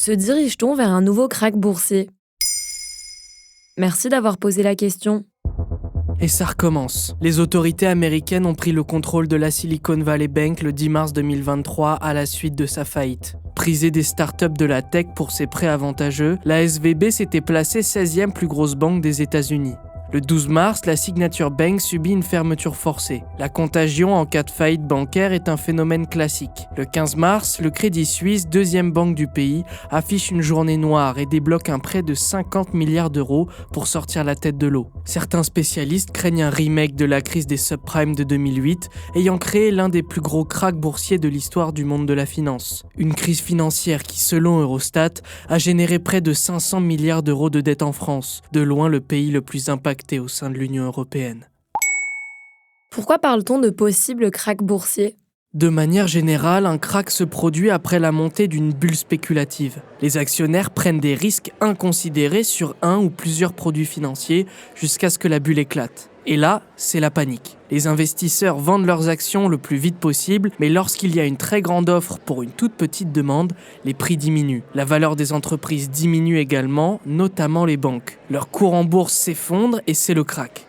Se dirige-t-on vers un nouveau krach boursier? Merci d'avoir posé la question. Et ça recommence. Les autorités américaines ont pris le contrôle de la Silicon Valley Bank le 10 mars 2023 à la suite de sa faillite. Prisée des startups de la tech pour ses prêts avantageux, la SVB s'était placée 16e plus grosse banque des États-Unis. Le 12 mars, la Signature Bank subit une fermeture forcée. La contagion en cas de faillite bancaire est un phénomène classique. Le 15 mars, le Crédit Suisse, deuxième banque du pays, affiche une journée noire et débloque un prêt de 50 milliards d'euros pour sortir la tête de l'eau. Certains spécialistes craignent un remake de la crise des subprimes de 2008, ayant créé l'un des plus gros krachs boursiers de l'histoire du monde de la finance. Une crise financière qui, selon Eurostat, a généré près de 500 milliards d'euros de dette en France, de loin le pays le plus impacté au sein de l'Union européenne. Pourquoi parle-t-on de possible krach boursier? De manière générale, un krach se produit après la montée d'une bulle spéculative. Les actionnaires prennent des risques inconsidérés sur un ou plusieurs produits financiers jusqu'à ce que la bulle éclate. Et là, c'est la panique. Les investisseurs vendent leurs actions le plus vite possible, mais lorsqu'il y a une très grande offre pour une toute petite demande, les prix diminuent. La valeur des entreprises diminue également, notamment les banques. Leur cours en bourse s'effondre et c'est le krach.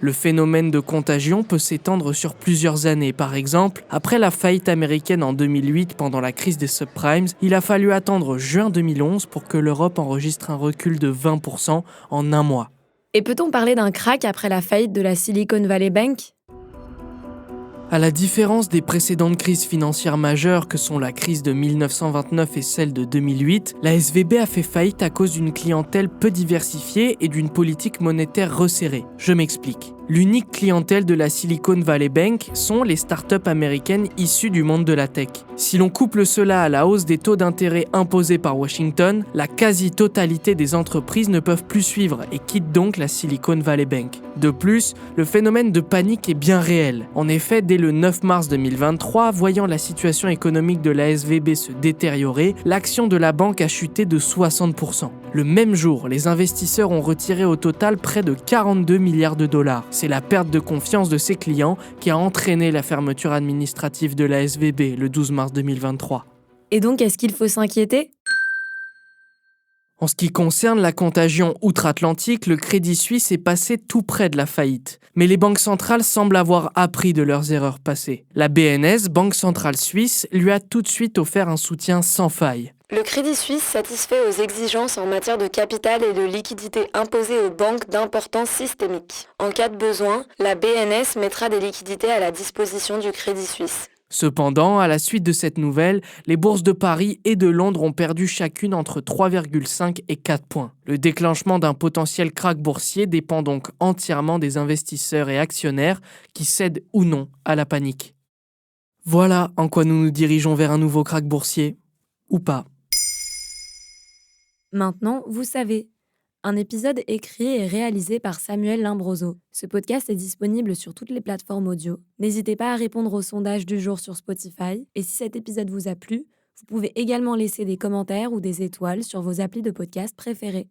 Le phénomène de contagion peut s'étendre sur plusieurs années. Par exemple, après la faillite américaine en 2008 pendant la crise des subprimes, il a fallu attendre juin 2011 pour que l'Europe enregistre un recul de 20% en un mois. Et peut-on parler d'un krach après la faillite de la Silicon Valley Bank? À la différence des précédentes crises financières majeures que sont la crise de 1929 et celle de 2008, la SVB a fait faillite à cause d'une clientèle peu diversifiée et d'une politique monétaire resserrée. Je m'explique. L'unique clientèle de la Silicon Valley Bank sont les startups américaines issues du monde de la tech. Si l'on couple cela à la hausse des taux d'intérêt imposés par Washington, la quasi-totalité des entreprises ne peuvent plus suivre et quittent donc la Silicon Valley Bank. De plus, le phénomène de panique est bien réel. En effet, dès le 9 mars 2023, voyant la situation économique de la SVB se détériorer, l'action de la banque a chuté de 60%. Le même jour, les investisseurs ont retiré au total près de 42 milliards de dollars. C'est la perte de confiance de ses clients qui a entraîné la fermeture administrative de la SVB le 12 mars 2023. Et donc, est-ce qu'il faut s'inquiéter? En ce qui concerne la contagion outre-Atlantique, le Crédit Suisse est passé tout près de la faillite. Mais les banques centrales semblent avoir appris de leurs erreurs passées. La BNS, Banque centrale suisse, lui a tout de suite offert un soutien sans faille. Le Crédit Suisse satisfait aux exigences en matière de capital et de liquidité imposées aux banques d'importance systémique. En cas de besoin, la BNS mettra des liquidités à la disposition du Crédit Suisse. Cependant, à la suite de cette nouvelle, les bourses de Paris et de Londres ont perdu chacune entre 3,5 et 4 points. Le déclenchement d'un potentiel krach boursier dépend donc entièrement des investisseurs et actionnaires qui cèdent ou non à la panique. Voilà en quoi nous nous dirigeons vers un nouveau krach boursier. Ou pas. Maintenant, vous savez. Un épisode écrit et réalisé par Samuel Limbroso. Ce podcast est disponible sur toutes les plateformes audio. N'hésitez pas à répondre au sondage du jour sur Spotify. Et si cet épisode vous a plu, vous pouvez également laisser des commentaires ou des étoiles sur vos applis de podcast préférés.